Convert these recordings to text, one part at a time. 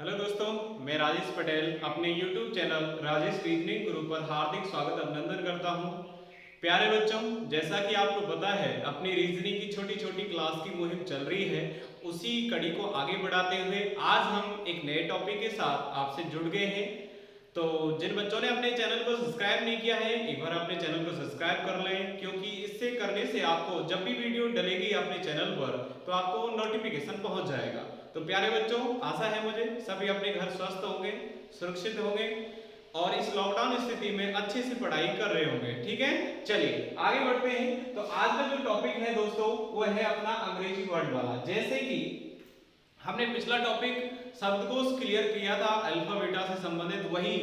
Hello दोस्तों, मैं राजेश पटेल अपने YouTube चैनल राजेश रीजनिंग गुरु पर हार्दिक स्वागत अभिनंदन करता हूं। प्यारे बच्चों, जैसा कि आपको पता है अपनी रीजनिंग की छोटी छोटी क्लास की मुहिम चल रही है। उसी कड़ी को आगे बढ़ाते हुए आज हम एक नए टॉपिक के साथ आपसे जुड़ गए हैं। तो जिन बच्चों ने अपने चैनल को सब्सक्राइब नहीं किया है, एक बार अपने चैनल को सब्सक्राइब कर लें, क्योंकि इससे करने से आपको जब भी वीडियो डलेगी अपने चैनल पर तो आपको नोटिफिकेशन पहुंच जाएगा। तो प्यारे बच्चों, आशा है मुझे सभी अपने घर स्वस्थ होंगे, सुरक्षित होंगे और इस लॉकडाउन स्थिति में अच्छे से पढ़ाई कर रहे होंगे। ठीक है, चलिए आगे बढ़ते हैं। तो आज का जो टॉपिक है दोस्तों वो है अपना अंग्रेजी वर्ड वाला। जैसे कि हमने पिछला टॉपिक शब्दकोश क्लियर किया था अल्फा बीटा से संबंधित, वही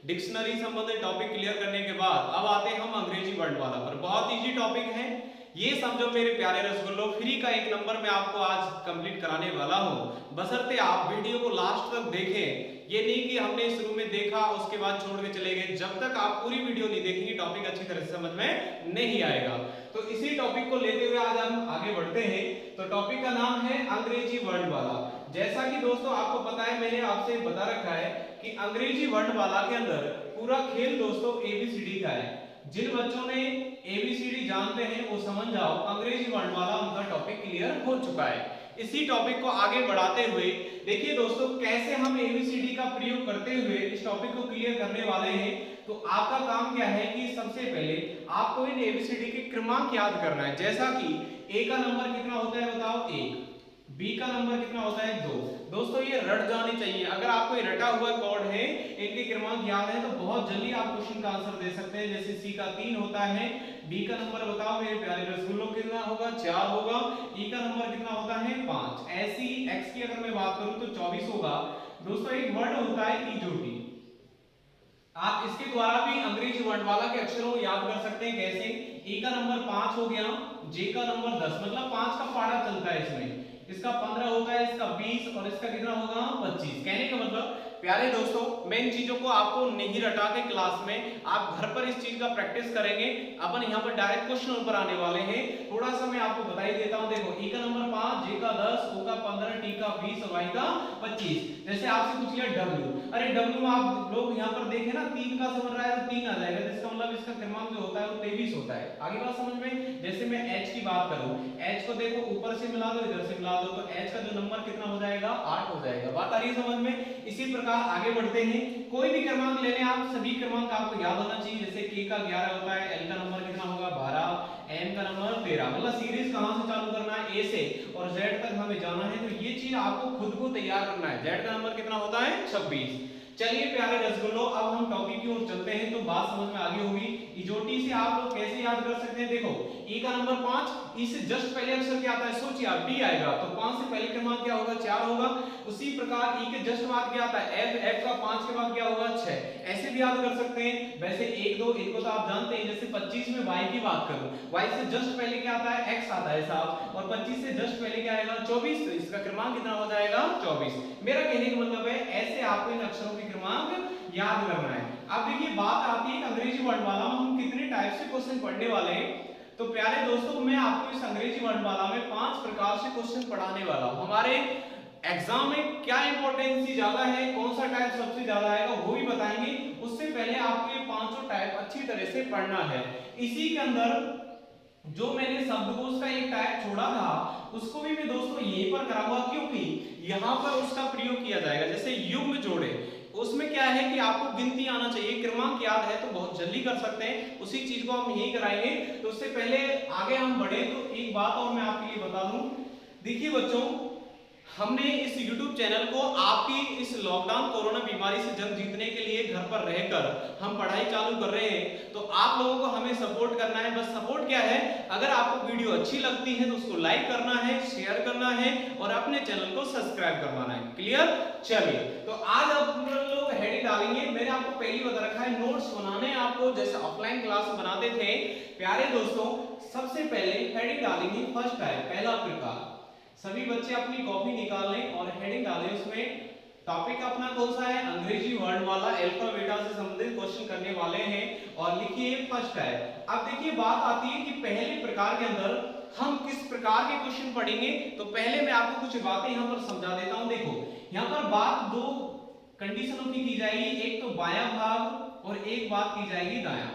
डिक्शनरी संबंधित टॉपिक क्लियर करने के बाद अब आते हैं हम अंग्रेजी वर्ड वाला पर। बहुत इजी टॉपिक है ये, समझो मेरे प्यारे रसगुल्लो। फ्री का 1 नंबर मैं आपको आज कंप्लीट कराने वाला हूं, बशर्ते आप वीडियो को लास्ट तक देखें। ये नहीं कि हमने शुरू में देखा उसके बाद छोड़ के चले गए। जब तक आप पूरी वीडियो नहीं देखेंगे टॉपिक अच्छी तरह से समझ में नहीं आएगा। तो इसी टॉपिक को लेते हुए आज हम आगे बढ़ते हैं। तो टॉपिक का नाम है अंग्रेजी वर्ड वाला। जैसा कि दोस्तों आपको पता है, मैंने आपसे बता रखा है कि अंग्रेजी वर्ड वाला के अंदर पूरा खेल दोस्तों एबीसीडी का है। जिन बच्चों ने एबीसीडी जानते हैं वो समझ जाओ अंग्रेजी वर्ड वाला उनका टॉपिक क्लियर हो चुका है। इसी टॉपिक को आगे बढ़ाते हुए देखिए दोस्तों, कैसे हम एबीसीडी का प्रयोग करते हुए इस टॉपिक को क्लियर करने वाले हैं। तो आपका काम क्या है कि सबसे पहले आपको इन एबीसीडी के क्रमांक याद करना है। जैसा कि ए का नंबर कितना होता है बताओ, 1। बी का नंबर कितना होता है, 2। दोस्तों ये रट जानी चाहिए। अगर आपको ये रटा हुआ कोड है, इनके क्रमांक याद है, तो बहुत जल्दी आप क्वेश्चन का आंसर दे सकते हैं। जैसे सी का 3 होता है, बी का नंबर बताओ मेरे प्यारे रसगुल्लों कितना होगा, 4 होगा, ई का नंबर कितना होता है, 5। ऐसी एक्स की अगर मैं बात करूं तो 24 होगा। दोस्तों एक वर्ड होता है इजोटी, आप इसके द्वारा भी अंग्रेजी वर्ड वाला के अक्षरों को याद कर सकते हैं। कैसे, ए का नंबर 5 हो गया, जे का नंबर 10, मतलब 5 का पाड़ा चलता है इसमें, इसका 15 होता है, इसका 20 और इसका कितना होगा 25। कहने का मतलब प्यारे दोस्तों, मैं इन चीजों को आपको नहीं रटा के क्लास में आप घर पर इस चीज का प्रैक्टिस करेंगे। अपन यहाँ पर डायरेक्ट क्वेश्चन पर आने वाले हैं। थोड़ा सा मैं आपको बता ही देता हूँ। देखो, ई का नंबर 5, जे का 10, ओ का 15, टी का 20 और वाई का 25। जैसे आपसे पूछ लिया डब्ल्यू, अरे डब्ल्यू में आप लोग यहाँ पर देखें ना, 3 का समझ रहा है तो 3 आ जाएगा, जिसका मतलब इसका क्रमांक जो होता है वो 23 होता है। आगे बात समझ में। जैसे मैं एच की बात करूं, एच को देखो ऊपर से मिला दो इधर से मिला दो, तो एच का जो नंबर कितना हो जाएगा, 8 हो जाएगा। बात आ रही है समझ में। इसी प्रकार आगे बढ़ते हैं। कोई भी क्रमांक ले लें आप, सभी क्रमांक आपको याद होना चाहिए। जैसे के का 11 होता है, एल का नंबर कितना होगा 12, एम का नंबर 13। मतलब सीरीज कहां से चालू करना है, ए से, और जेड तक हमें जाना है। तो ये चीज आपको खुद को तैयार करना है। जेड का नंबर कितना होता है 26। चलिए प्यारे रसगुल्लो, अब हम टॉपिक की ओर चलते हैं तो बात समझ में आगे होगी। इजोटी से आप लोग कैसे याद कर सकते हैं। देखो, ई का नंबर 5, ई से जस्ट पहले अक्षर क्या आता है, सोचिए आप, डी आएगा, तो 5 से पहले क्रमांक क्या होगा, 4 होगा। उसी प्रकार ई के जस्ट बाद क्या आता है, एफ, एफ का 5 के बाद क्या होगा 6। ऐसे भी याद कर सकते हैं। वैसे 1 2 इनको तो आप जानते हैं। जैसे 25 में वाई की बात करूं, वाई से जस्ट पहले क्या आता है, एक्स आता है साहब, और 25 से जस्ट पहले क्या आएगा 24, तो इसका क्रमांक कितना हो जाएगा 24। मेरा कहने का मतलब है ऐसे आपको इन अक्षरों के क्रमांक याद करना है। अब देखिए बात आती है अंग्रेजी वर्ड वाला में हम कितने टाइप से क्वेश्चन पढ़ने वाले हैं। तो प्यारे दोस्तों, मैं आपको इस अंग्रेजी वर्ड वाला में 5 प्रकार से क्वेश्चन पढ़ाने वाला हूं। हमारे एग्जाम में क्या इंपॉर्टेंस ज्यादा है, कौन सा टाइप सबसे ज्यादा आएगा वो भी बताएंगे। उससे पहले आपको ये पांचों टाइप अच्छी तरह से पढ़ना है। इसी के अंदर जो मैंने शब्दकोश का एक टाइप छोड़ा था उसको भी मैं दोस्तों यहीं पर कराऊंगा, क्योंकि यहां पर उसका प्रयोग किया जाएगा। जैसे युग्म जोड़े, उसमें क्या है कि आपको गिनती आना चाहिए। क्रमांक याद है तो बहुत जल्दी कर सकते हैं, उसी चीज को हम यही कराएंगे। तो उससे पहले आगे हम बढ़े तो एक बात और मैं आपके लिए बता दूं। देखिए बच्चों, हमने इस YouTube चैनल को आपकी इस लॉकडाउन कोरोना बीमारी से जंग जीतने के लिए घर पर रहकर हम पढ़ाई चालू कर रहे हैं। तो आप लोगों को हमें सपोर्ट करना है। बस सपोर्ट क्या है, अगर आपको वीडियो अच्छी लगती है तो उसको लाइक करना है, शेयर करना है और अपने चैनल को सब्सक्राइब करवाना है। क्लियर। चलिए, तो आज आप लोग हेडिंग डालेंगे। मैंने आपको पहले बता रखा है नोट्स बनाने, आपको जैसे ऑफलाइन क्लास में बनाते थे। प्यारे दोस्तों, सबसे पहले हेडिंग डालेंगे फर्स्ट है पहला प्रकार। सभी बच्चे अपनी कॉपी निकाल लें और हेडिंग डालें। उसमें टॉपिक अपना कौन सा है, अंग्रेजी वर्ड वाला, अल्फा बीटा से संबंधित क्वेश्चन करने वाले हैं। और लिखिए फर्स्ट है। अब देखिए बात आती है कि पहले प्रकार के अंदर हम किस प्रकार के क्वेश्चन पढ़ेंगे। तो पहले मैं आपको कुछ बातें यहां पर समझा देता हूं। देखो, यहां पर बात दो कंडीशनों की जाएगी, एक तो बायां भाग और एक बात की जाएगी दायां।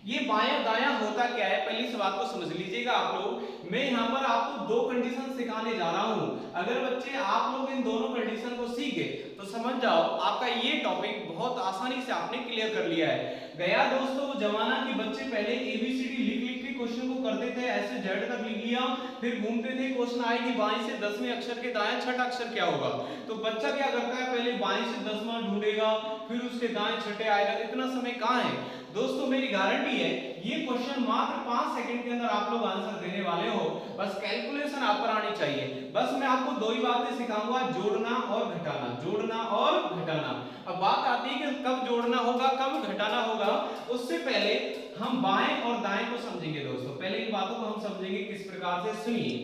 ये बायां दायां होता क्या है, पहली इस बात को समझ लीजिएगा आप लोग। मैं यहाँ पर आपको दो कंडीशन सिखाने जा रहा हूँ। अगर बच्चे आप लोग इन दोनों कंडीशन को सीख गए तो समझ जाओ आपका ये टॉपिक बहुत आसानी से आपने क्लियर कर लिया है। गया दोस्तों वो जमाना कि बच्चे पहले एबीसीडी लिख लिख के क्वेश्चन को करते थे, ऐसे जेड तक लिख लिया, फिर घूमते थे क्वेश्चन आए कि बाएं से 10वें अक्षर के दाएं छठा अक्षर क्या होगा। तो बच्चा क्या करता है, पहले बाएं से 10वां ढूंढेगा, फिर उसके दाएं छठे आएगा। इतना समय कहाँ है दोस्तों, मेरी गारंटी है ये क्वेश्चन मात्र 5 सेकंड के अंदर आप लोग आंसर देने वाले हो। बस कैलकुलेशन आप पर आनी चाहिए। बस मैं आपको दो ही बातें सिखाऊंगा, जोड़ना और घटाना, जोड़ना और घटाना। अब बात आती है कि कब जोड़ना होगा कब घटाना होगा। उससे पहले हम बाएं और दाएं को समझेंगे दोस्तों। पहले इन बातों को हम समझेंगे किस प्रकार से, सुनिए।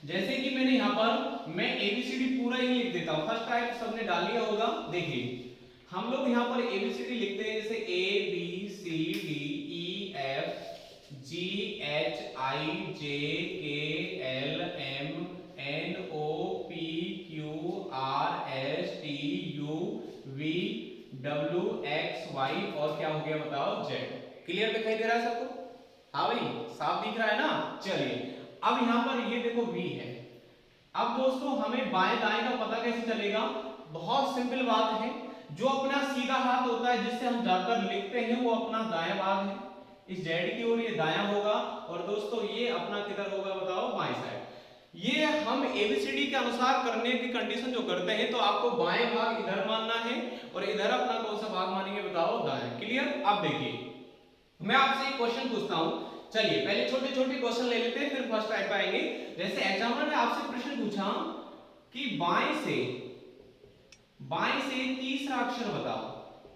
जैसे कि मैंने यहाँ पर मैं एबीसीडी पूरा ही लिख देता हूँ। फर्स्ट टाइप सबने डाल लिया होगा। देखिए हम लोग यहाँ पर एबीसीडी लिखते हैं जैसे A B C D E F G H I J K L M N O P Q R S T U V W X Y और क्या हो गया बताओ, जेड। क्लियर दिखाई दे रहा है सबको? हाँ भाई, साफ दिख रहा है ना। चलिए अब यहाँ पर ये देखो वी है। अब दोस्तों हमें बाएं दाएं का पता कैसे चलेगा? बहुत सिंपल बात है। जो अपना सीधा हाथ होता है जिससे हम जाकर लिखते हैं वो अपना दायां भाग है। इस जेड की ओर ये दायां होगा और दोस्तों ये अपना किधर होगा बताओ, बाएं साइड। ये हम एबीसीडी के अनुसार करने की कंडीशन जो करते हैं तो आपको बाएं भाग इधर मानना है और इधर अपना कौन सा भाग मानेंगे बताओ, दायां। क्लियर? अब देखिए मैं आपसे एक क्वेश्चन पूछता हूं। चलिए पहले छोटे छोटे क्वेश्चन ले लेते हैं, फिर फर्स्ट टाइप आएंगे। जैसे एग्जामिनर ने आपसे प्रश्न पूछा कि बाएं से तीसरा अक्षर बताओ,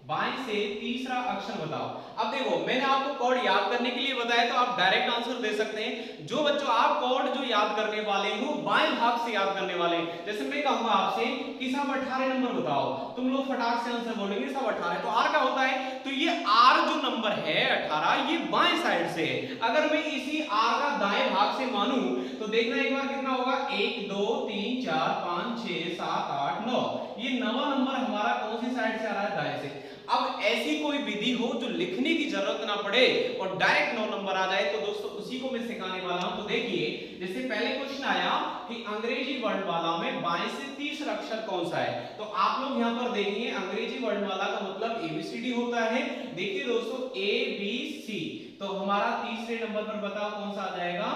बाएं से तीसरा अक्षर बताओ। अब देखो मैंने आपको कोड याद करने के लिए बताया तो आप डायरेक्ट आंसर दे सकते हैं। जो बच्चों आप कोड जो याद करने वाले हो बाएं भाग से याद करने वाले हैं। जैसे मैं कहूंगा आपसे कि सब 18 नंबर बताओ, तुम लोग फटाक से आंसर बोलेंगे सब 18, तो आर का होता है। तो ये आर जो नंबर है 18 ये बाएं साइड से है। अगर मैं इसी आर का दाएं भाग से मानूं तो देखना एक बार कितना होगा, 1 2 3 4 5 6 7 8 9। ये 9वां नंबर हमारा कौन सी साइड से आ रहा है, दाएं से। अब ऐसी कोई विधि हो जो लिखने की जरूरत ना पड़े और डायरेक्ट 9 नंबर आ जाए तो दोस्तों उसी को मैं सिखाने वाला हूं। तो देखिए जैसे पहले क्वेश्चन आया कि अंग्रेजी वर्णमाला में बाएं से तीसरा अक्षर कौन सा है, तो आप लोग यहां पर देखिए अंग्रेजी वर्णमाला का मतलब एबीसीडी होता है। देखिए दोस्तों ए बी सी, तो हमारा तीसरे नंबर पर बताओ कौन सा आ जाएगा,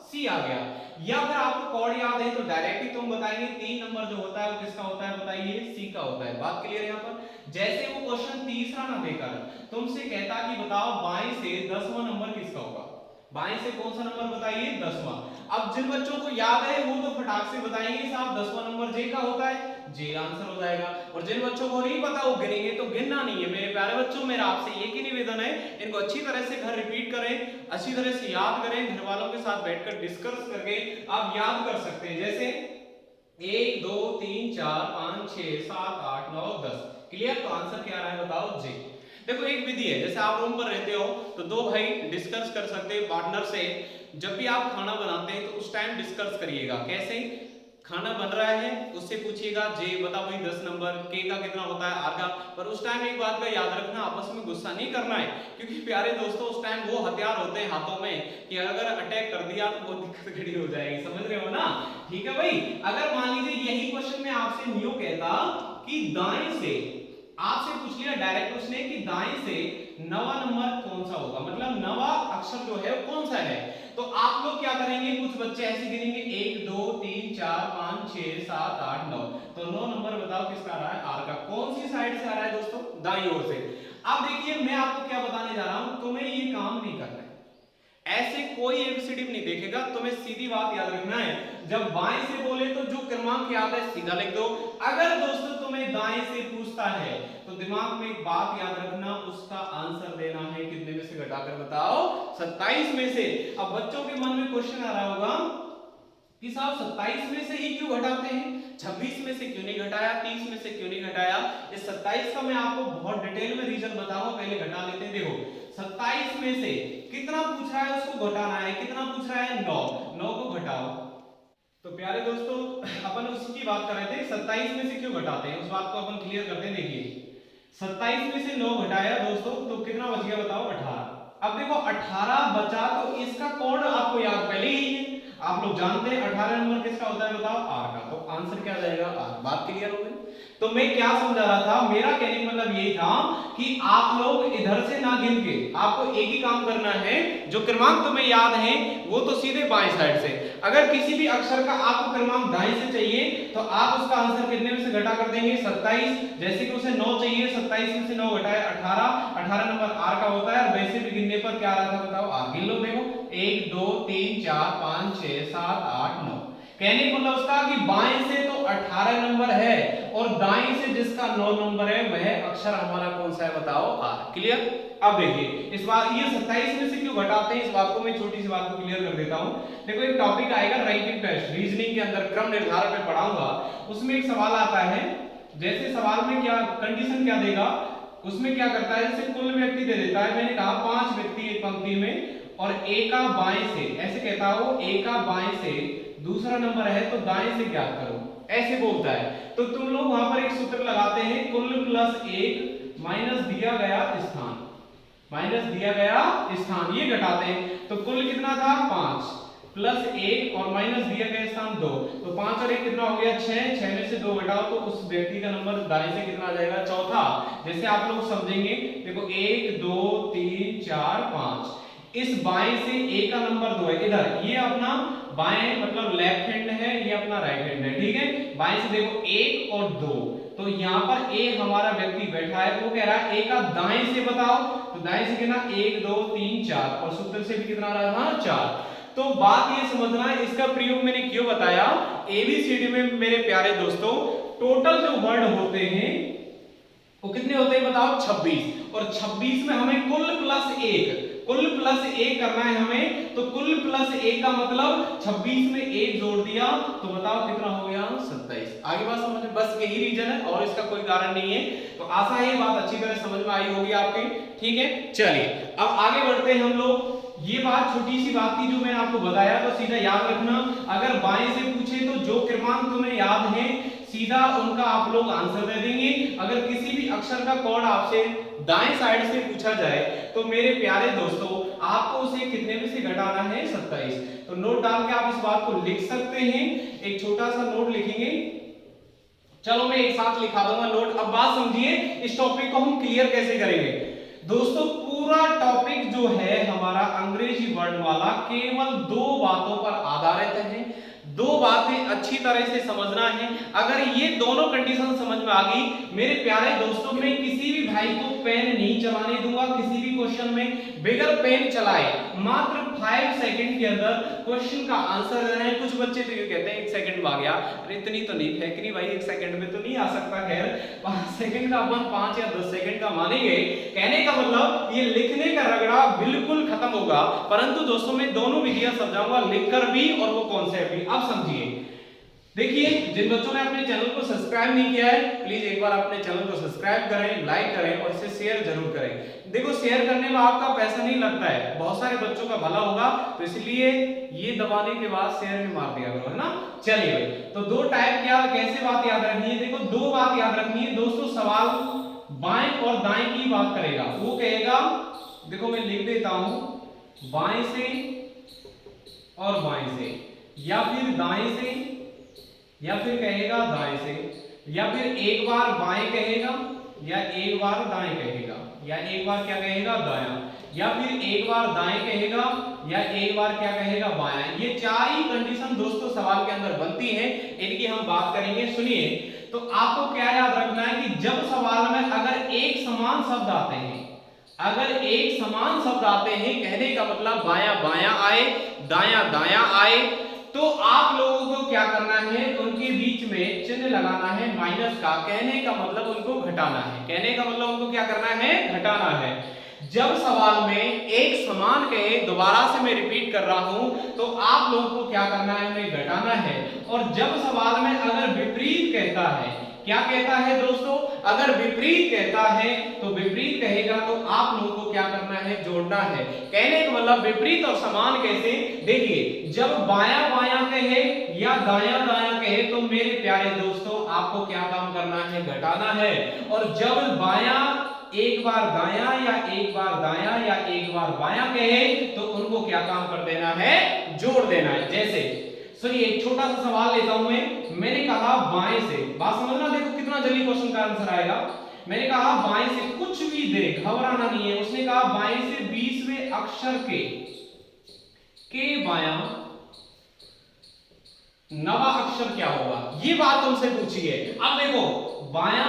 सी आ गया। या अगर आपको कोड याद है तो डायरेक्टली तुम बताएंगे 3 नंबर जो होता है वो किसका होता है बताइए, सी का होता है। बात क्लियर है यहाँ पर? जैसे वो क्वेश्चन तीसरा ना देकर तुमसे कहता कि बताओ बाएं से 10वां नंबर किसका होगा, बाएं से कौन सा नंबर बताइए, 10वां। अब जिन बच्चों को याद है वो तो फटाक से बताएंगे साहब 10वां नंबर जे का होता है, जे आंसर हो जाएगा। और जिन बच्चों को नहीं पता वो गिनेंगे, तो गिनना नहीं है। मेरे प्यारे बच्चों मेरा आपसे एक ही निवेदन है, इनको अच्छी तरह से घर रिपीट करें, अच्छी तरह से याद करें, घर वालों के साथ बैठकर डिस्कस करके आप याद कर सकते हैं। जैसे 1 2 3 4 5 6 7 8 9 10। क्लियर? तो आंसर क्या आ रहा है बताओ, जे। देखो एक विधि है, जैसे आप रूम पर रहते हो तो दो भाई डिस्कस कर सकते हैं पार्टनर से। जब भी आप खाना बनाते हैं तो उस टाइम डिस्कस करिएगा। कैसे? खाना बन रहा है उससे पूछिएगा जे बता भाई 10 नंबर, के का कितना होता है, आर का। पर उस टाइम एक बात का याद रखना, आपस में गुस्सा नहीं करना है, क्योंकि प्यारे दोस्तों उस टाइम वो हथियार होते हैं हाथों में कि अगर अटैक कर दिया तो बहुत दिक्कत खड़ी हो जाएगी। समझ रहे हो ना? ठीक है भाई। अगर मान लीजिए यही क्वेश्चन में आपसे न्यू कहता कि दाएं से, आपसे पूछ लिया डायरेक्ट उसने कि दाएं से 9वां नंबर कौन सा होगा, मतलब 9वां अक्षर जो है वो कौन सा है, तो आप लोग क्या करेंगे, कुछ बच्चे ऐसे गिनेंगे 1 2 3 4 5 6 7 8 9। तो 9 नंबर बताओ किसका आ रहा है, आर का। कौन सी साइड से आ रहा है दोस्तों, दाईं ओर से। अब देखिए मैं आपको क्या बताने जा रहा हूं, तुम्हें ये काम नहीं करना है, ऐसे कोई एबीसीडी नहीं देखेगा, तुम्हें सीधी बात याद रखना है। जब बाएं से बोले तो जो क्रमांक याद है सीधा लिख दो। अगर दोस्तों तुम्हें दाएं से पूछता है तो दिमाग में एक बात याद रखना, उसका आंसर देना है कितने में से घटाकर बताओ, 27 में से। अब बच्चों के मन में क्वेश्चन आ रहा होगा कि साहब 27 में से ही क्यों घटाते हैं, 26 में से क्यों नहीं घटाया, 30 में से क्यों नहीं घटाया। इस 27 का मैं आपको बहुत डिटेल में रीजन बताऊंगा, पहले घटा लेते हैं। देखो 27 में से कितना पूछ रहा है उसको घटाना है, कितना पूछ रहा है 9, 9 को घटाओ तो प्यारे दोस्तों, अपन उसी की बात कर रहे थे, 27 में से क्यों घटाते हैं, उस बात को अपन क्लियर करते हैं। देखिए 27 में से 9 घटाया दोस्तों तो कितना बच गया बताओ, 18। अब देखो 18 बचा तो इसका कोड आपको याद पहले ही है, आप लोग जानते हैं 18 नंबर किसका होता है बताओ, आर का। तो आंसर क्या जाएगा, आर। बात क्लियर हो गई। तो मैं क्या समझा रहा था, मेरा कहने का मतलब यही था कि आप लोग इधर से ना गिन के आपको एक ही काम करना है, जो क्रमांक तुम्हें याद है वो तो सीधे बाएं साइड से। अगर किसी भी अक्षर का आपको क्रमांक दाएं से चाहिए तो आप उसका आंसर कितने में से घटा कर देंगे, 27। जैसे कि उसे 9 चाहिए, 27 में से 9 घटाए 18, 18 नंबर आर का होता है। और वैसे भी गिनने पर क्या आ रहा था बताओ, आर। गिन लो, देखो 1 2 3 4 5 6 7 8 9। कहने का मतलब उसका कि बाएं से तो 18 नंबर है और दाएं से जिसका 9 नंबर है वह अक्षर हमारा कौन सा है बताओ, आर। क्लियर। अब देखिए इस बात, ये 27 में से क्यों घटाते हैं इस बात को मैं छोटी सी बात को क्लियर कर देता हूं। देखो एक टॉपिक आएगा रैंकिंग टेस्ट, रीजनिंग के अंदर क्रम निर्धारण में पढ़ाऊंगा, उसमें एक सवाल आता है। जैसे सवाल में क्या कंडीशन क्या देगा, उसमें क्या करता है, जैसे कुल व्यक्ति दे देता है, मैंने कहा 5 व्यक्ति एक पंक्ति में और ए का बाएं से, ऐसे कहता हो ए का बाएं से दूसरा नंबर है तो दाएं से ज्ञात करो, ऐसे बोलता है। तो तुम लोग वहां पर एक सूत्र लगाते हैं, कुल प्लस 1 माइनस दिया गया स्थान, माइनस दिया गया स्थान, ये घटाते हैं। तो कुल कितना था 5 प्लस 1 और माइनस दिया गया स्थान 2, तो 5 और 1 कितना हो गया 6, 6 में से 2 घटाओ तो उस व्यक्ति का नंबर दाएं से कितना आ जाएगा, चौथा। जैसे आप लोग समझेंगे, देखो 1 2 3 4 5, इस बाएं से ए का नंबर 2 है इधर, ये अपना बाएं मतलब लेफ्ट हैंड है, ये अपना राइट हैंड है, ठीक है। बाएं से देखो 1 और 2, तो यहाँ पर ए हमारा व्यक्ति बैठा है, वो कह रहा है ए का दाएं से बताओ, तो दाएं से कितना 1 2 3 4 और सूत्र से भी कितना आ रहा था 4। तो बात ये समझना है, इसका प्रयोग मैंने क्यों बताया, एबीसीडी में मेरे प्यारे दोस्तों टोटल जो वर्ड होते हैं वो कितने होते हैं बताओ, 26। और 26 में हमें कुल प्लस 1, कुल प्लस 1 करना है हमें, तो कुल प्लस 1 का मतलब 26 में 1 जोड़ दिया तो बताओ कितना हो गया, 27। आगे बात समझ में, बस यही रीजन है और इसका कोई कारण नहीं है। तो आशा है ये बात अच्छी तरह समझ में आई होगी आपके, ठीक है। चलिए अब आगे बढ़ते हैं हम लोग। ये बात छोटी सी बात थी जो मैंने आपको बताया, तो सीधा याद रखना, अगर बाएं से पूछे तो जो क्रमांक तुम्हें याद है सीधा उनका आप लोग आंसर दे देंगे। अगर किसी भी अक्षर का कोड आपसे दाएं साइड से पूछा जाए तो मेरे प्यारे दोस्तों आपको उसे कितने में से घटाना है, 27। तो नोट डाल के आप इस बात को लिख सकते हैं, एक छोटा सा नोट लिखेंगे, चलो मैं एक साथ लिखा दूंगा नोट। अब बात समझिए, इस टॉपिक को हम क्लियर कैसे करेंगे दोस्तों। पूरा टॉपिक जो है हमारा अंग्रेजी वर्ड वाला केवल 2 बातों पर आधारित है, 2 बातें अच्छी तरह से समझना है। अगर ये दोनों कंडीशन समझ में आ गई मेरे प्यारे दोस्तों, मैं किसी भी भाई को पेन नहीं चलाने दूंगा, किसी भी क्वेश्चन में बगैर पेन चलाए मात्र 5 सेकंड के अंदर क्वेश्चन का आंसर देना है। कुछ बच्चे तो ये कहते हैं 1 सेकंड में आ गया, अरे इतनी तो नहीं फेंकनी भाई, 1 सेकंड में तो नहीं आ सकता। खैर 5 सेकंड का अपन 5 या 10 सेकंड का मानेंगे। कहने का मतलब ये लिखने का रगड़ा बिल्कुल खत्म होगा, परंतु दोस्तों मैं दोनों विधियां समझाऊंगा, लिखकर भी और वो कॉन्सेप्ट भी। अब समझिए, देखिए जिन बच्चों ने अपने चैनल को सब्सक्राइब नहीं किया है प्लीज एक बार अपने चैनल को सब्सक्राइब करें, लाइक करें और इसे शेयर जरूर करें। देखो शेयर करने में आपका पैसा नहीं लगता है, बहुत सारे बच्चों का भला होगा, तो इसलिए ये दबाने के बाद शेयर में मार दिया करो, है ना। चलिए भाई, तो 2 टाइप क्या, कैसे बात याद रखनी है, देखो 2 बात याद रखनी है दोस्तों। सवाल बाएं और दाएं की बात करेगा, वो कहेगा, देखो मैं लिख देता हूं, बाएं से और बाएं से, या फिर दाएं से, या फिर कहेगा दाएं से, या फिर एक बार बाएं कहेगा या एक बार दाएं कहेगा, या एक बार क्या कहेगा दायां, या फिर एक बार दाएं कहेगा या एक बार क्या कहेगा बायां। ये 4 ही कंडीशन दोस्तों सवाल के अंदर बनती है, इनकी हम बात करेंगे। सुनिए, तो आपको क्या याद रखना है कि जब सवाल में अगर एक समान शब्द आते हैं, अगर एक समान शब्द आते हैं, कहने का मतलब बायां बायां आए, दायां दायां आए, तो आप लोगों को क्या करना है, उनके बीच में चिन्ह लगाना है माइनस का। कहने का मतलब उनको घटाना है, कहने का मतलब उनको क्या करना है, घटाना है। जब सवाल में एक समान कहे, दोबारा से मैं रिपीट कर रहा हूं, तो आप लोगों को क्या करना है, उन्हें घटाना है। और जब सवाल में अगर विपरीत कहता है, क्या कहता है दोस्तों, अगर विपरीत कहता है तो विपरीत कहेगा तो आप लोगों को क्या करना है, जोड़ना है। कहने का मतलब विपरीत और समान कैसे, देखिए जब बाया बाया कहे या दाया दाया कहे तो मेरे प्यारे दोस्तों आपको क्या काम करना है, घटाना है। और जब बाया एक बार दाया या एक बार दाया या एक बार बाया कहे तो उनको क्या काम कर देना है, जोड़ देना है। जैसे सुनिए एक छोटा सा सवाल लेता हूं मैंने कहा बाएं से, बात समझना, देखो कितना जल्दी क्वेश्चन का आंसर आएगा। मैंने कहा बाएं से कुछ भी दे, घबराना नहीं है। उसने कहा बाएं से 20वें अक्षर के बाया नवा अक्षर क्या होगा, ये बात तुमसे पूछी है। अब देखो बाया,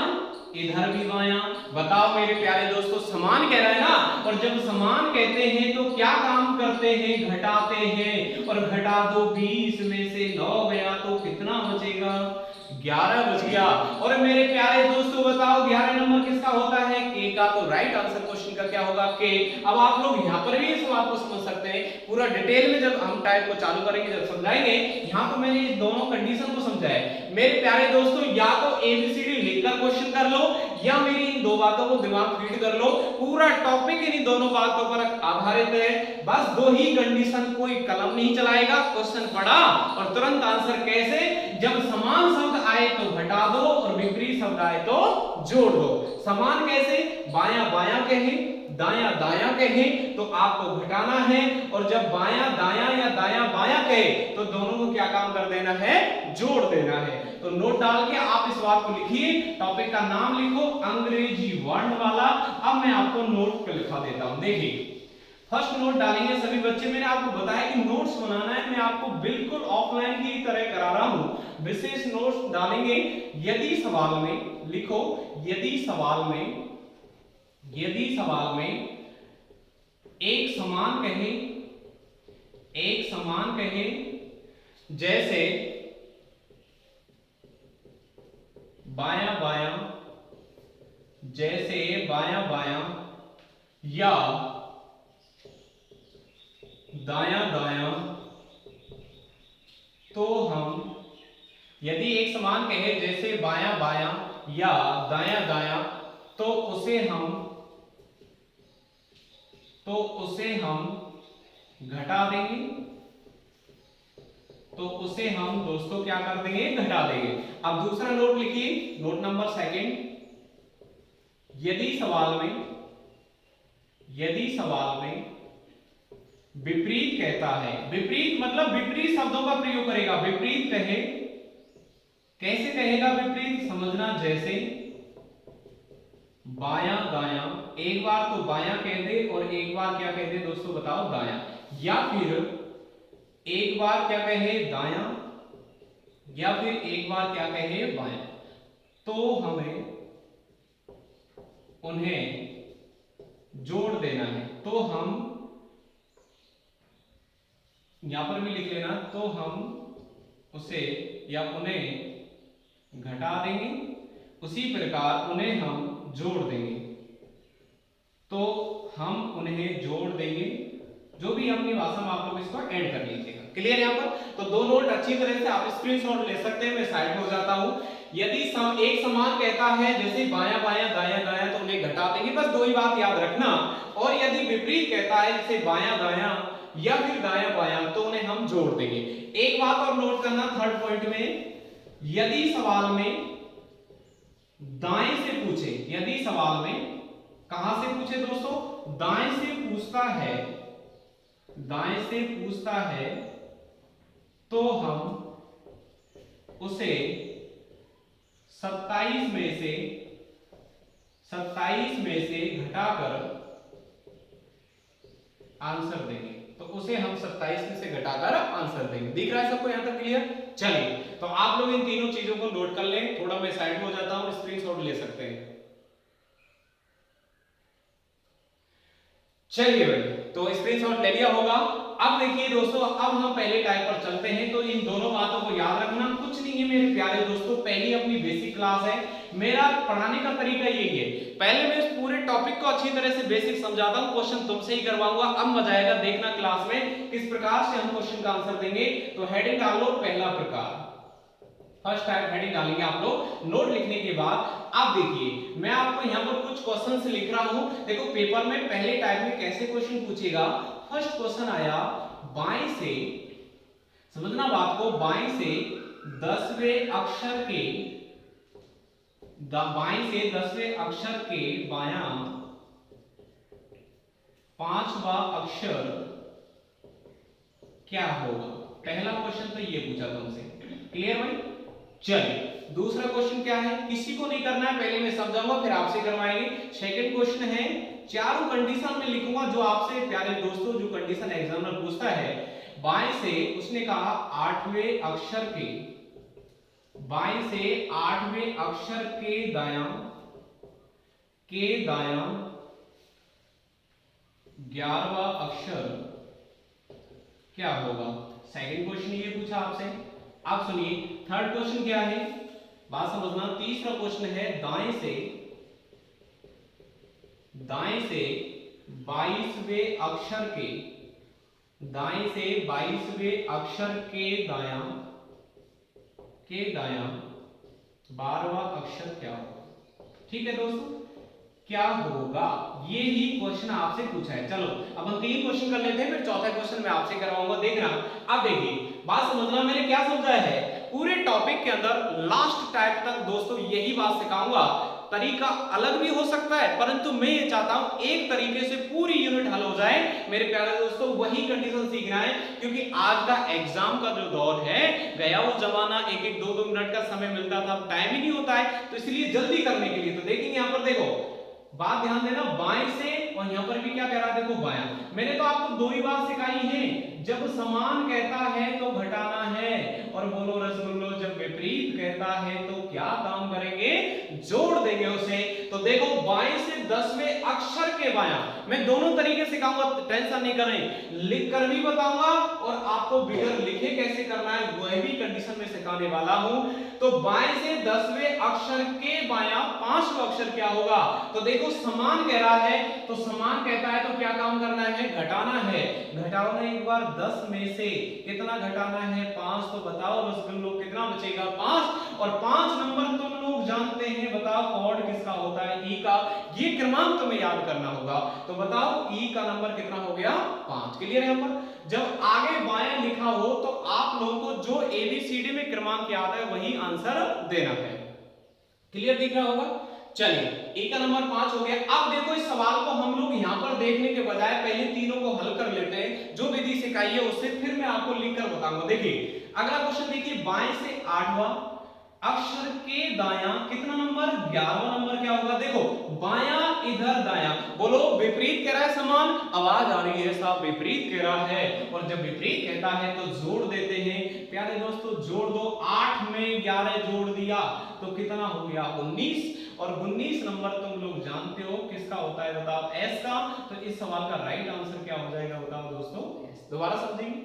इधर भी बाया, बताओ मेरे प्यारे दोस्तों, समान कह रहा है ना, और जब समान कहते हैं तो क्या काम करते हैं, घटाते हैं। और घटा दो 20 में से 9 गया तो कितना बचेगा, 11 बच गया। और मेरे प्यारे दोस्तों बताओ 11 नंबर किसका होता है, के का। तो राइट आंसर क्वेश्चन का क्या होगा, के। अब आप लोग यहाँ पर भी इस बात को समझ सकते हैं, पूरा डिटेल में जब हम टाइप को चालू करेंगे, जब समझाएंगे। यहाँ तो मैंने दोनों कंडीशन को समझाया मेरे प्यारे दोस्तों। या तो एबीसीडी लिखकर क्वेश्चन कर लो या मेरी इन दो बातों को दिमाग फीड कर लो। पूरा टॉपिक इन दोनों बातों पर आधारित है। बस दो ही कंडीशन, कोई कलम नहीं चलाएगा, क्वेश्चन पढ़ा और तुरंत आंसर कैसे, जब समान शब्द आए तो घटा दो और विपरीत शब्द आए तो जोड़ दो। समान कैसे, बाया बाया कहे, दाया दाया कहे तो आपको घटाना है। और जब बाया दाया या दाया बाया कहे तो दोनों को क्या काम कर देना है, जोड़ देना है। तो नोट डाल के आप इस बात को लिखिए, टॉपिक का नाम लिखो अंग्रेजी वर्ण वाला। अब मैं आपको नोट पे लिखा देता हूं। देखिए फर्स्ट नोट डालेंगे सभी बच्चे। मैंने आपको बताया कि नोट्स बनाना है, मैं आपको बिल्कुल ऑफलाइन की तरह करा रहा हूं। विशेष नोट्स डालेंगे। यदि सवाल में लिखो, यदि सवाल में एक समान कहे जैसे बाया बाया, जैसे बाया बाया या दाया दाया, तो हम, यदि एक समान कहे जैसे बाया बाया या दाया दाया तो उसे हम घटा देंगे। तो उसे हम दोस्तों क्या कर देंगे, घटा देंगे। अब दूसरा नोट लिखिए, नोट नंबर सेकंड। यदि सवाल में विपरीत कहता है, विपरीत मतलब विपरीत शब्दों का प्रयोग करेगा। विपरीत कहे, कैसे कहेगा विपरीत, समझना। जैसे बाया दाया, एक बार तो बाया कह दे और एक बार क्या कह दे दोस्तों, बताओ, दाया। या फिर एक बार क्या कहे, दाया, या फिर एक बार क्या कहे, बाया। तो हमें उन्हें जोड़ देना है। तो हम यहां पर भी लिख लेना, तो हम उसे या उन्हें घटा देंगे, उसी प्रकार उन्हें हम जोड़ देंगे। तो हम उन्हें जोड़ देंगे, जो भी अपनी भाषा में आप लोग इसको ऐड कर लीजिएगा। क्लियर यहां पर? तो दो नोट अच्छी तरह से आप स्क्रीनशॉट ले सकते हैं। मैं साइड हो जाता हूं। यदि एक समान कहता है जैसे बाया बाया दाया दाया तो उन्हें घटा देंगे, बस दो ही बात याद रखना। और यदि विपरीत कहता है जैसे बाया दाया या फिर दाया बाया तो उन्हें हम जोड़ देंगे। एक बात और नोट करना थर्ड पॉइंट में, यदि सवाल में दाएं से पूछे, यदि सवाल में कहां से पूछे दोस्तों, दाएं से पूछता है, दाएं से पूछता है तो हम उसे 27 में से घटाकर आंसर देंगे। तो उसे हम 27 में से घटाकर आंसर देंगे। दिख रहा है सबको यहां तक क्लियर? चलिए तो आप लोग इन तीनों चीजों को नोट कर लें। थोड़ा मैं साइड हो जाता हूं, स्क्रीनशॉट ले सकते हैं। चलिए भाई, तो स्क्रीनशॉट ले लिया होगा। अब देखिए दोस्तों, अब हम पहले टाइप पर चलते हैं। तो इन दोनों बातों को याद रखना, कुछ नहीं है मेरे प्यारे दोस्तों, पहली अपनी बेसिक क्लास है। मेरा पढ़ाने का तरीका यही है, पहले मैं इस पूरे टॉपिक को अच्छी तरह से बेसिक समझाता हूं, क्वेश्चन तुमसे ही करवाऊंगा। अब मजा आएगा देखना क्लास में किस प्रकार से हम क्वेश्चन का आंसर देंगे। तो हेडिंग डाल लो, पहला प्रकार। फर्स्ट टाइप हेडिंग डालेंगे आप लोग नोट लिखने के बाद। अब देखिए मैं आपको यहाँ पर कुछ क्वेश्चंस लिख रहा हूं। देखो पेपर में पहले टाइप में कैसे क्वेश्चन पूछेगा। फर्स्ट क्वेश्चन आया बाएं से, समझना बात को, बाएं से 10वें अक्षर के, बाएं से 10वें अक्षर के बायां 5वां अक्षर क्या होगा। पहला क्वेश्चन तो ये पूछा तुमसे, क्लियर भाई। चलिए दूसरा क्वेश्चन क्या है, किसी को नहीं करना है, पहले मैं समझाऊंगा फिर आपसे करवाएंगे। सेकंड क्वेश्चन है, चारों कंडीशन में लिखूंगा जो आपसे प्यारे दोस्तों, जो कंडीशन एग्जामिनर पूछता है। बाएं से उसने कहा 8वें अक्षर के, बाएं से 8वें अक्षर के दायां 11वां अक्षर क्या होगा। सेकंड क्वेश्चन ये पूछा आपसे। आप सुनिए थर्ड क्वेश्चन क्या है, बात समझना। तीसरा क्वेश्चन है दाएं से 22वें अक्षर के, दाएं से 22वें अक्षर के दायां 12वां अक्षर क्या होगा। ठीक है दोस्तों, क्या होगा, ये ही क्वेश्चन आपसे पूछा है। चलो अब हम 3 क्वेश्चन कर लेते हैं, फिर चौथा क्वेश्चन मैं आपसे करवाऊंगा, देखना। अब देखिए बात समझना, मैंने क्या समझा है पूरे टॉपिक के अंदर लास्ट टाइप तक दोस्तों यही बात सिखाऊंगा। तरीका अलग भी हो सकता है, परंतु मैं ये चाहता हूं एक तरीके से पूरी यूनिट हल हो जाए मेरे प्यारे दोस्तों। वही कंडीशन सीखना है, क्योंकि आज का एग्जाम का जो दौर है गया वो जमाना, 1-1 2-2 मिनट का समय मिलता था, अब टाइम ही नहीं होता है, तो इसलिए जल्दी करने के लिए। तो देखेंगे यहां पर, देखो बात ध्यान देना, बाएं से, और यहां पर भी क्या कह रहा है, देखो बायां। मैंने तो आपको 2 ही बात सिखाई है, जब समान कहता है तो घटाना है, और बोलो रसगुल्लो जब विपरीत कहता है तो क्या काम करेंगे, जोड़ देंगे उसे। तो देखो बाएं से 10वें अक्षर के बायां, मैं दोनों तरीके सिखाऊंगा, टेंशन नहीं करें, लिख कर भी बताऊंगा और आपको बगैर लिखे कैसे करना है वह भी कंडीशन में सिखाने वाला हूं। तो बाएं से 10वें अक्षर के बायां 5वां अक्षर क्या होगा। तो देखो समान कह रहा है, तो समान कहता है तो क्या काम करना है, घटाना है। घटाओ ना एक बार, 10 में से कितना घटाना है, 5। तो बताओ रसगुल्लो कितना बचेगा, 5। और 5 नंबर तुम लोग जानते हैं, बताओ कॉर्ड किसका होता है, ई का। ये क्रमांक तुम्हें याद करना होगा। तो बताओ ई का नंबर कितना हो गया, 5। क्लियर है। यहाँ पर जब आगे बाएं लिखा हो तो आप लोगों को जो एबीसीडी में क्रमांक याद है वही आंसर देना है। क्लियर दिख रहा होगा। चलिए ए का नंबर 5 हो गया। अब देखो इस सवाल को हम लोग यहां पर देखने के बजाय पहले तीनों को हल कर लेते हैं, जो विधि सिखाई है उससे, फिर मैं आपको लिखकर बताऊंगा। देखिए अगला क्वेश्चन देखिए, बाएं से 8वां अक्षर के दायां कितना नंबर, 11वां नंबर क्या होगा। देखो बायां इधर दायां, बोलो विपरीत कह रहा है समान, आवाज आ रही है साहब, विपरीत कह रहा है। और जब विपरीत कहता है तो जोड़ देते हैं प्यारे दोस्तों, जोड़ दो। 8 में 11 जोड़ दिया तो कितना हो गया, 19। और 19 नंबर तुम लोग जानते हो किसका होता है, बताओ, एस का। तो इस सवाल का राइट आंसर क्या हो जाएगा, बताओ दोस्तों, एस। दोबारा समझेंगे,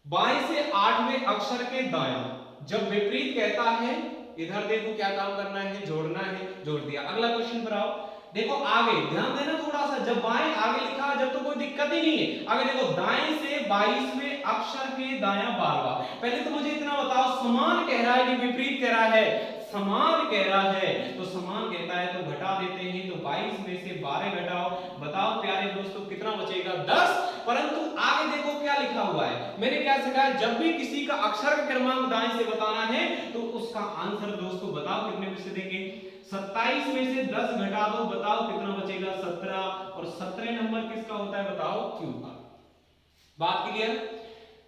बाएं से 8वें अक्षर के दायां जब विपरीत कहता है, इधर देखो क्या काम करना है, जोड़ना है, जोड़ दिया। अगला क्वेश्चन पर आओ, देखो आगे ध्यान देना थोड़ा सा, जब बाएं आगे लिखा जब तो कोई दिक्कत ही नहीं है। आगे देखो दाएं से 22वें अक्षर के दायां 12वां। पहले तो मुझे इतना बताओ, समान कह रहा है कि विपरीत कह रहा है, समान कह रहा है तो समान कहता है तो घटा देते हैं। तो 22 में से 12 घटाओ, बताओ प्यारे दोस्तों कितना बचेगा, 10। परंतु आगे देखो क्या लिखा हुआ है, मैंने क्या सिखाया, जब भी किसी का अक्षर का क्रमांक दाएं से बताना है तो उसका आंसर दोस्तों बताओ कितने में से देंगे। 27 में से 10 घटा दो, बताओ कितना बचेगा, 17। और 17 नंबर किसका होता है, बताओ, क्यू का। बात क्लियर,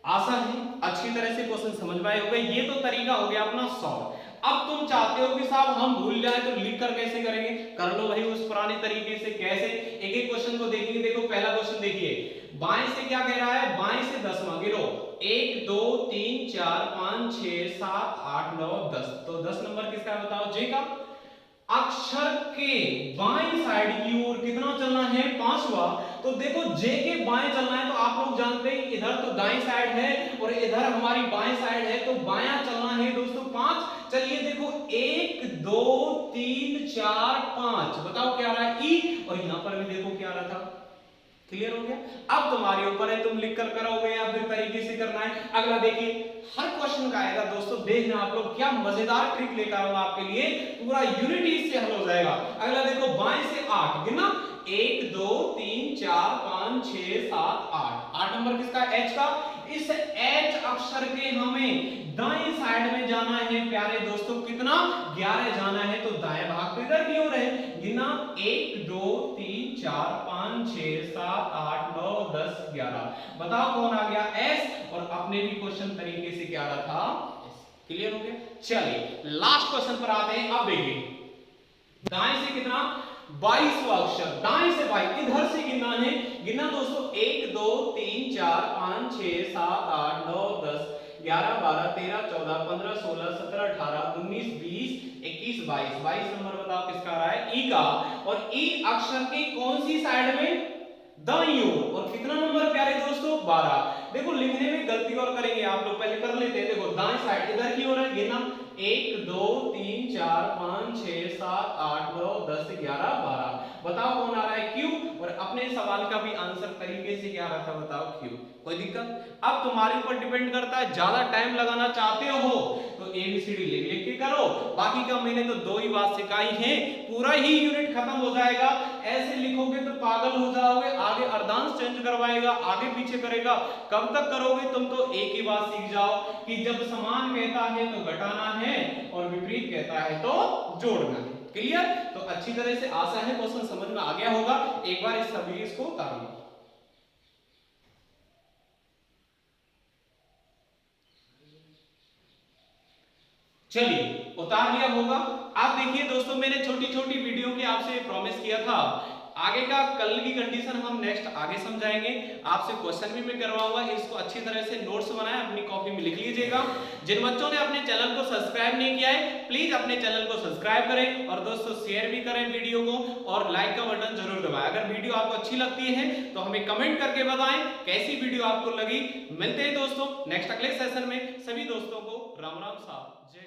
आशा है अच्छी तरह से क्वेश्चन समझ पाए होंगे। ये तो तरीका हो गया अपना सॉल्व। अब तुम चाहते हो कि साहब हम भूल जाए तो लिख कर कैसे करेंगे, कर लो भाई उस पुराने तरीके से। कैसे, एक एक क्वेश्चन को देखेंगे। देखो पहला क्वेश्चन देखिए, बाएं से क्या कह रहा है, बाएं से 10वां गिनो, 1 2 3 4 5 6 7 8 9 10। तो 10 नंबर किसका है, बताओ, जे का। अक्षर के बाएं साइड की ओर कितना चलना है, 5वां। तो देखो जे के बाएं चलना है, तो आप लोग जानते हैं इधर तो दाएं साइड है और इधर हमारी बाएं साइड है, तो बायां चलना है दोस्तों 5। चलिए देखो 1 2 3 4 5, बताओ क्या आ रहा है, ई। और यहां पर भी देखो क्या आ रहा था, क्लियर हो गया। अब तुम्हारे ऊपर है, तुम लिख कर करोगे या फिर तरीके से करना है। अगला देखिए, हर क्वेश्चन का आएगा दोस्तों, देखना आप लोग क्या मजेदार ट्रिक लेकर आऊंगा आपके लिए, पूरा यूनिट इससे हल हो जाएगा। अगला देखो, बाएं से 8 गिनना, 1 2 3 4 5 6 7 8, 8 नंबर किसका, एच का। इस एच अक्षर के हमें दाएं साइड में जाना है प्यारे दोस्तों, कितना, 11 जाना है, तो दाएं भाग तो इधर की ओर है, गिना 1 2 3 4 5 6 7 8 9 10 11, बताओ कौन आ गया, एस, और अपने भी क्वेश्चन तरीके से क्या रहा था, क्लियर हो गया। चलिए लास्ट क्वेश्चन पर आते हैं। अब देखिए, दाएं से कितना, 22वां अक्षर, दाएं से 22, इधर से गिनना है, गिनना दोस्तों 1 2 3 4 5 6 7 8 9 10 11 12 13 14 15 16 17 18 19 20 21 22, 22 नंबर बताओ किसका आ रहा है, ई का, और ई अक्षर की कौन सी साइड में, दाईं ओर, और कितना नंबर प्यारे दोस्तों, 12। देखो लिखने में गलती और करेंगे आप लोग, पहले कर लेते हैं। देखो दाएं साइड इधर की ओर है, गिनना 1 2 3 4 5 6 7 8 9 10 11 12, बताओ कौन आ रहा है, क्यू, और अपने सवाल का भी आंसर तरीके से क्या रहा था, बताओ क्यू। कोई दिक्कत, अब तुम्हारे ऊपर डिपेंड करता है, ज्यादा टाइम लगाना चाहते हो तो एबीसीडी लिख लिख के करो, बाकी का मैंने तो 2 ही बात सिखाई है, पूरा ही यूनिट खत्म हो जाएगा। ऐसे लिखोगे तो पागल हो जाओगे, आगे अर्धांश चेंज करवाएगा, आगे पीछे करेगा, कब तक करोगे तुम, तो एक ही बात सीख जाओ कि जब समान कहता है तो घटाना है और विपरीत कहता है तो जोड़ना है। क्लियर, तो अच्छी तरह से आशा है क्वेश्चन समझ में आ गया होगा, एक बार इस सभी इसको कर लो। चलिए उतार लिया होगा। आप देखिए दोस्तों, मैंने छोटी छोटी वीडियो की आपसे प्रॉमिस किया था, आगे का कल की कंडीशन हम नेक्स्ट आगे समझाएंगे, आपसे क्वेश्चन भी मैं करवाऊंगा, इसको अच्छी तरह से नोट्स बनाएं, अपनी कॉपी में लिख लीजिएगा। जिन बच्चों ने अपने चैनल को सब्सक्राइब नहीं किया है, प्लीज अपने चैनल को सब्सक्राइब करें, और दोस्तों शेयर भी करें वीडियो को, और लाइक का बटन जरूर दबाएं। अगर वीडियो आपको अच्छी लगती है तो हमें कमेंट करके बताएं कैसी वीडियो आपको लगी। मिलते हैं दोस्तों नेक्स्ट अगले सेशन में, सभी दोस्तों को राम राम साहब, जय